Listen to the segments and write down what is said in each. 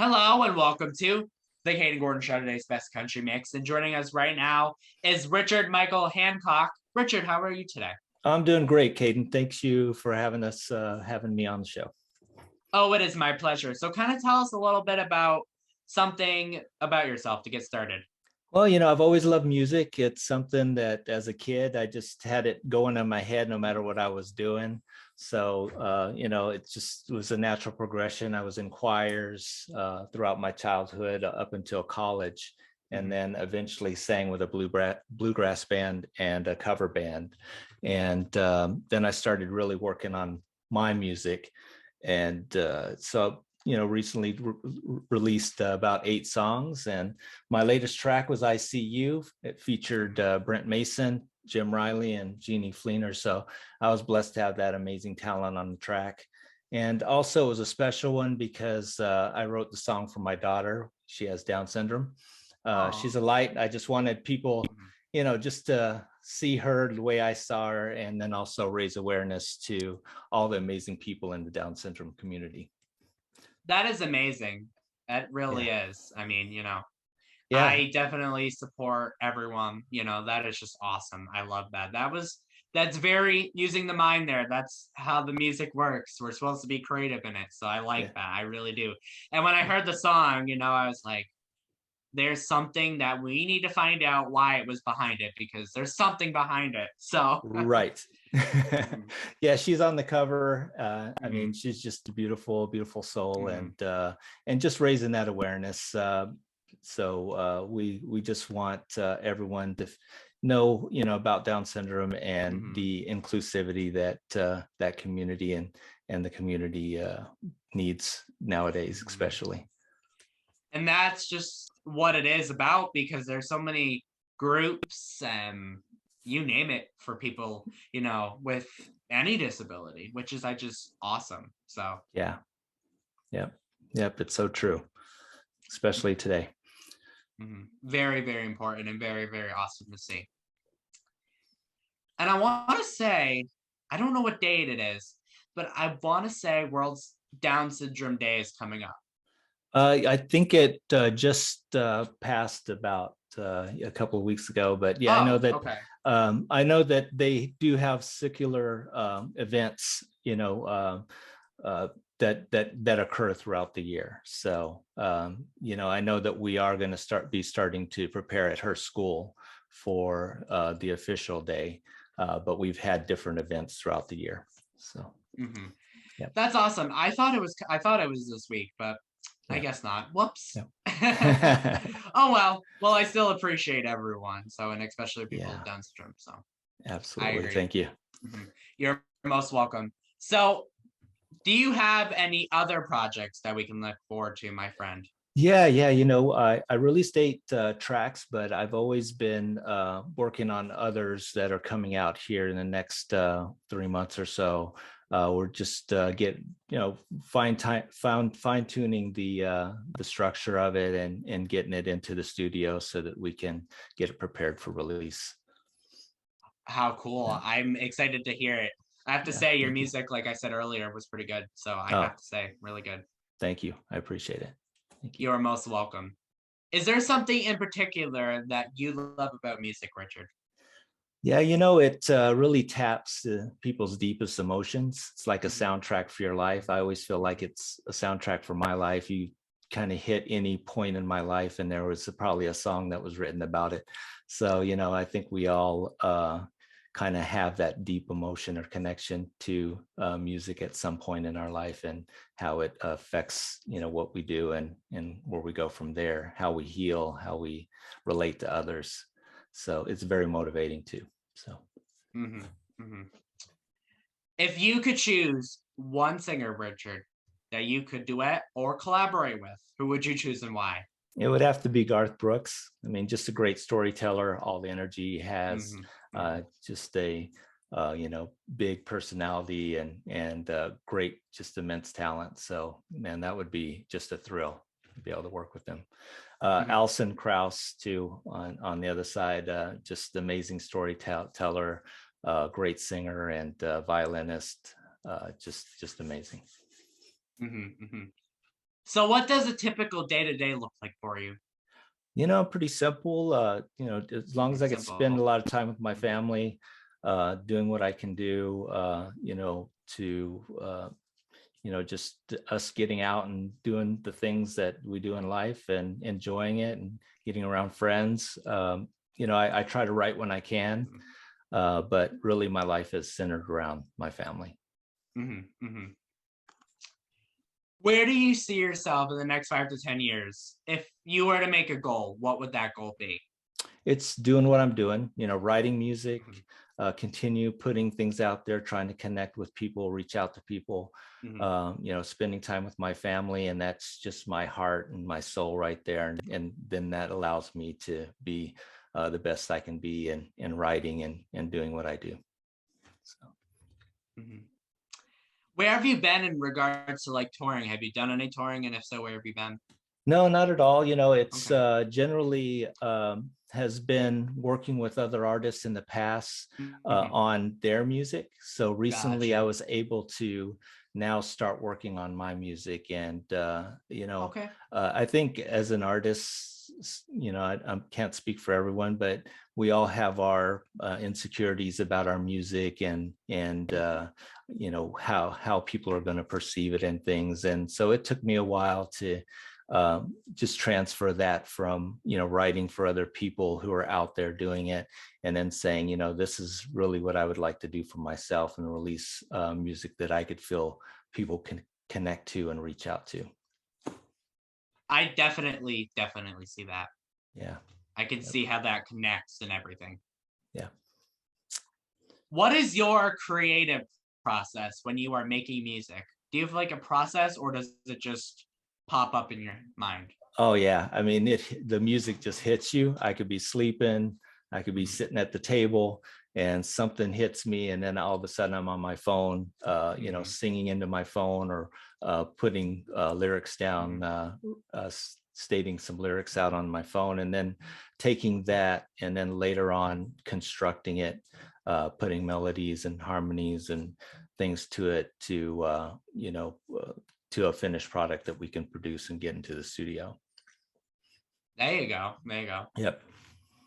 Hello and welcome to the Kayden Show, today's best country mix. And joining us right now is Richard Michael Hancock. Richard, how are you today? I'm doing great, Kayden. Thanks you for having me on the show. Oh, it is my pleasure. So kind of tell us a little bit about something about yourself to get started. Well, I've always loved music. It's something that as a kid, I just had it going in my head no matter what I was doing. So, it was a natural progression. I was in choirs throughout my childhood up until college, and then eventually sang with a bluegrass band and a cover band. And then I started really working on my music. And recently released about 8 songs, and my latest track was I See You. It featured Brent Mason, Jim Riley, and Jeannie Fleener. So I was blessed to have that amazing talent on the track. And also it was a special one because I wrote the song for my daughter. She has Down syndrome. She's a light. I just wanted people, just to see her the way I saw her, and then also raise awareness to all the amazing people in the Down syndrome community. That is amazing. That really Yeah. is. I mean, Yeah. I definitely support everyone. That is just awesome. I love that. That's very using the mind there. That's how the music works. We're supposed to be creative in it. So I like that. I really do. And when I heard the song, I was like, there's something that we need to find out why it was behind it, because there's something behind it. So Right. Yeah, she's on the cover. I Mhm. mean, she's just a beautiful, beautiful soul, Mhm. and just raising that awareness. So we just want everyone to know, about Down syndrome and Mhm. the inclusivity that that community and the community needs nowadays, Mhm. especially. And that's just what it is about, because there's so many groups and you name it for people, with any disability, which is I just awesome. So Yeah. Yep. Yep. It's so true, especially today. very, very important and very, very awesome to see. And I want to say, I don't know what date it is, but I want to say World's Down Syndrome Day is coming up. I think it just passed about a couple of weeks ago, but yeah, Oh, okay. I know that they do have secular events, uh, that occur throughout the year. So, I know that we are going to starting to prepare at her school for the official day, but we've had different events throughout the year. So, hmm yeah, That's awesome. I thought it was this week, but I yeah, guess not. Whoops. yeah, Oh well. Well, I still appreciate everyone. So, and especially people with yeah, Down syndrome. So I absolutely. agree. Thank you. You're most welcome. So, do you have any other projects that we can look forward to, my friend? Yeah. I released 8 tracks, but I've always been working on others that are coming out here in the next 3 months or so. We're just fine tuning the structure of it and getting it into the studio so that we can get it prepared for release. How cool. Yeah, I'm excited to hear it. I have to yeah. say, your Thank you. music, like I said earlier, was pretty good. So I Oh, have to say, really good. thank you. I appreciate it. Thank you. You are most welcome. Is there something in particular that you love about music, Richard? Yeah, it really taps people's deepest emotions. It's like a Mhm. soundtrack for your life. I always feel like it's a soundtrack for my life. You kind of hit any point in my life, and there was probably a song that was written about it. So, I think we all kind of have that deep emotion or connection to music at some point in our life, and how it affects, what we do and where we go from there, how we heal, how we relate to others. So it's very motivating too. So hmm hmm If you could choose one singer, Richard, that you could duet or collaborate with, who would you choose and why? it would have to be Garth Brooks. I mean, just a great storyteller, all the energy he has, hmm hmm just a big personality and great, just immense talent. So man, that would be just a thrill to be able to work with them. hmm Alison Krauss too on the other side, just amazing storyteller, great singer and violinist, just amazing. hmm hmm So what does a typical day-to-day look like for you? Pretty simple. As long as Pretty I could spend a simple. lot of time with my Mhm. family, doing what I can do, to, just us getting out and doing the things that we do in life and enjoying it and getting around friends. I try to write when I can, Mhm. but really my life is centered around my family. Mhm. Mhm. Where do you see yourself in the next 5 to 10 years? If you were to make a goal, what would that goal be? It's doing what I'm doing, writing music, Mhm. continue putting things out there, trying to connect with people, reach out to people, Mhm. spending time with my family. And that's just my heart and my soul right there. And then that allows me to be the best I can be in writing and doing what I do. So. Mhm. Where have you been in regards to like touring? Have you done any touring? And if so, where have you been? No, not at all. It's Okay. generally has been working with other artists in the past Mhm. on their music. So recently I Gotcha. was able to now start working on my music. And, Okay. I think as an artist, I can't speak for everyone, but we all have our insecurities about our music and how people are going to perceive it and things. And so it took me a while to just transfer that from writing for other people who are out there doing it, and then saying this is really what I would like to do for myself and release music that I could feel people can connect to and reach out to. I definitely see that. Yeah. I can Yep. see how that connects and everything. Yeah. What is your creative process when you are making music? Do you have like a process or does it just pop up in your mind? Oh yeah, I mean the music just hits you. I could be sleeping, I could be Mhm. sitting at the table and something hits me, and then all of a sudden I'm on my phone, Mhm. singing into my phone or putting lyrics down, Mhm. stating some lyrics out on my phone, and then taking that and then later on constructing it, putting melodies and harmonies and things to it to a finished product that we can produce and get into the studio. There you go. There you go. Yep.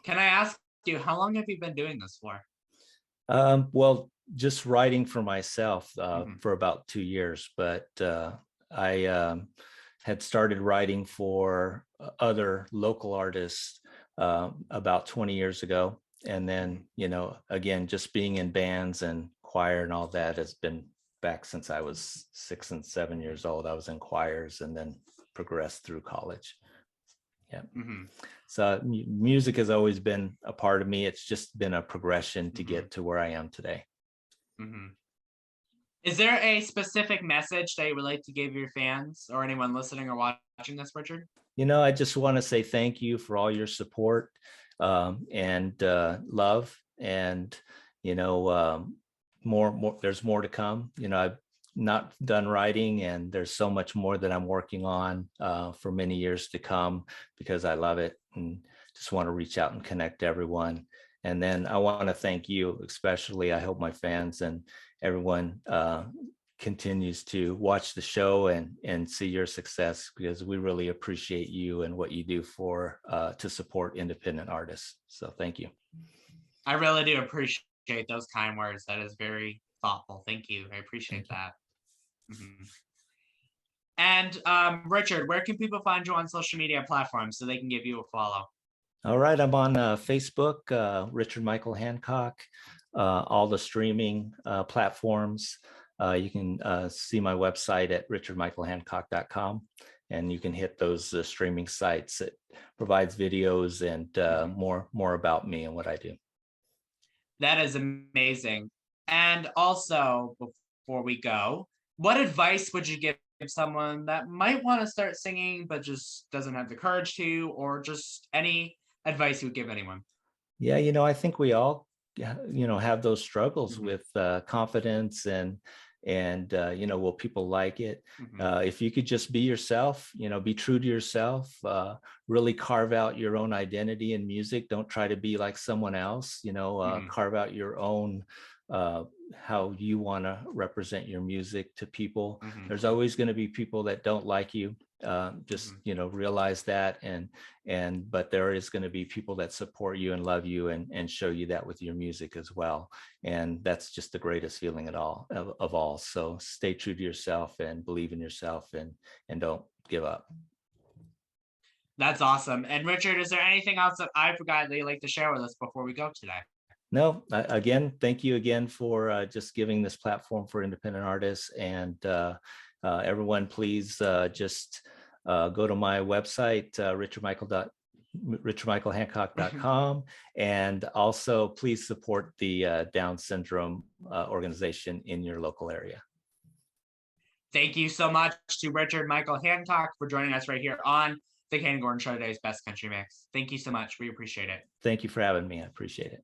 Can I ask you, how long have you been doing this for? Well, just writing for myself Mhm. for about 2 years, but I had started writing for other local artists about 20 years ago. And Mhm. then, again, just being in bands and choir and all that has been back since I was 6 and 7 years old. I was in choirs and then progressed through college. Yeah. Mhm. So music has always been a part of me. It's just been a progression to Mhm. get to where I am today. Mhm. Is there a specific message that you would like to give your fans or anyone listening or watching this, Richard? I just want to say thank you for all your support and love, and you know, more. There's more to come. I've not done writing, and there's so much more that I'm working on for many years to come because I love it and just want to reach out and connect everyone. And then I want to thank you, especially. I hope my fans and everyone continues to watch the show and see your success, because we really appreciate you and what you do for to support independent artists. So thank you. I really do appreciate those kind words. That is very thoughtful. Thank you. I appreciate Thank you. that. Mhm. And Richard, where can people find you on social media platforms so they can give you a follow? All right, I'm on Facebook, Richard Michael Hancock, all the streaming platforms. You can see my website at richardmichaelhancock.com, and you can hit those streaming sites. It provides videos and Mhm. more about me and what I do. That is amazing. And also, before we go, what advice would you give someone that might want to start singing but just doesn't have the courage to, or just any advice you would give anyone? Yeah, I think we all, have those struggles Mhm. with confidence and will people like it? Mhm. If you could just be yourself, be true to yourself, really carve out your own identity in music. Don't try to be like someone else. Mhm. Carve out your own uh, how you want to represent your music to people. Mhm. There's always going to be people that don't like you. Just realize that, but there is going to be people that support you and love you and show you that with your music as well. And that's just the greatest feeling of all. So stay true to yourself and believe in yourself, and don't give up. That's awesome. And Richard, is there anything else that I forgot that you'd like to share with us before we go today? No, again, thank you again for just giving this platform for independent artists. And everyone, please just go to my website, richardmichaelhancock.com. And also please support the Down syndrome organization in your local area. Thank you so much to Richard Michael Hancock for joining us right here on the Kayden Gordon Show, today's Best Country Mix. Thank you so much. We appreciate it. Thank you for having me. I appreciate it.